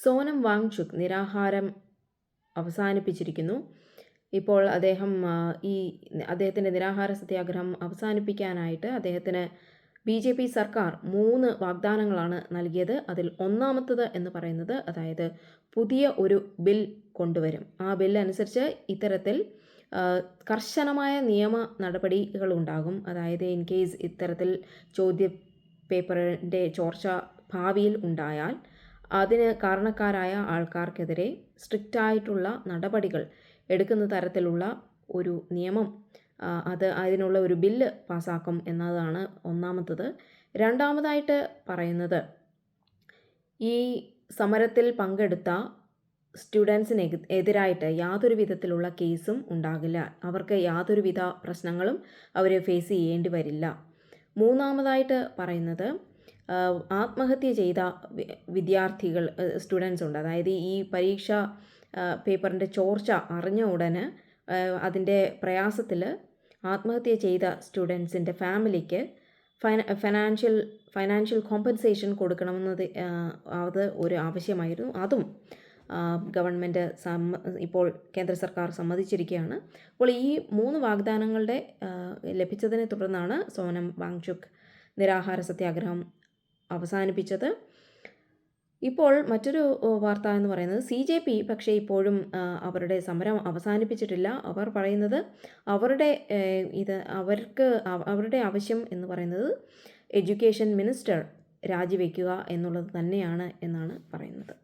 സോനം വാങ്ചുക് നിരാഹാരം അവസാനിപ്പിച്ചിരിക്കുന്നു. ഇപ്പോൾ അദ്ദേഹത്തിൻ്റെ നിരാഹാര സത്യാഗ്രഹം അവസാനിപ്പിക്കാനായിട്ട് അദ്ദേഹത്തിന് BJP സർക്കാർ 3 വാഗ്ദാനങ്ങളാണ് നൽകിയത്. അതിൽ ഒന്നാമത്തത് എന്ന് പറയുന്നത്, അതായത് പുതിയ ഒരു ബിൽ കൊണ്ടുവരും. ആ ബിൽ അനുസരിച്ച് ഇത്തരത്തിൽ കർശനമായ നിയമ നടപടികൾ ഉണ്ടാകും. അതായത് ഇൻ കേസ് ഇത്തരത്തിൽ ചോദ്യ പേപ്പറിൻ്റെ ചോർച്ച ഭാവിയിൽ ഉണ്ടായാൽ അതിന് കാരണക്കാരായ ആൾക്കാർക്കെതിരെ സ്ട്രിക്റ്റായിട്ടുള്ള നടപടികൾ എടുക്കുന്ന തരത്തിലുള്ള ഒരു നിയമം, അതിനുള്ള ഒരു ബില്ല് പാസ്സാക്കും എന്നതാണ് ഒന്നാമത്തത്. രണ്ടാമതായിട്ട് പറയുന്നത്, ഈ സമരത്തിൽ പങ്കെടുത്ത സ്റ്റുഡൻസിന് എതിരായിട്ട് യാതൊരു വിധത്തിലുള്ള കേസും ഉണ്ടാകില്ല. അവർക്ക് യാതൊരുവിധ പ്രശ്നങ്ങളും അവർ ഫേസ് ചെയ്യേണ്ടി വരില്ല. മൂന്നാമതായിട്ട് പറയുന്നത്, ആത്മഹത്യ ചെയ്ത വിദ്യാർത്ഥികൾ സ്റ്റുഡൻസ് ഉണ്ട്. അതായത് ഈ പരീക്ഷ പേപ്പറിൻ്റെ ചോർച്ച അറിഞ്ഞ ഉടനെ അതിൻ്റെ പ്രയാസത്തിൽ ആത്മഹത്യ ചെയ്ത സ്റ്റുഡൻസിൻ്റെ ഫാമിലിക്ക് ഫൈനാൻഷ്യൽ കോമ്പൻസേഷൻ കൊടുക്കണമെന്നത് അത് ഒരു ആവശ്യമായിരുന്നു. അതും ഗവൺമെൻറ് ഇപ്പോൾ കേന്ദ്ര സർക്കാർ സമ്മതിച്ചിരിക്കുകയാണ്. അപ്പോൾ ഈ 3 വാഗ്ദാനങ്ങളുടെ ലഭിച്ചതിനെ തുടർന്നാണ് സോനം വാങ്ചുക് നിരാഹാര സത്യാഗ്രഹം അവസാനിപ്പിച്ചത്. ഇപ്പോൾ മറ്റൊരു വാർത്ത എന്ന് പറയുന്നത്, CJP പക്ഷേ ഇപ്പോഴും അവരുടെ സമരം അവസാനിപ്പിച്ചിട്ടില്ല. അവർ പറയുന്നത് അവരുടെ ആവശ്യം എന്ന് പറയുന്നത് എഡ്യൂക്കേഷൻ മിനിസ്റ്റർ രാജിവെക്കുക എന്നുള്ളത് തന്നെയാണ് എന്നാണ് പറയുന്നത്.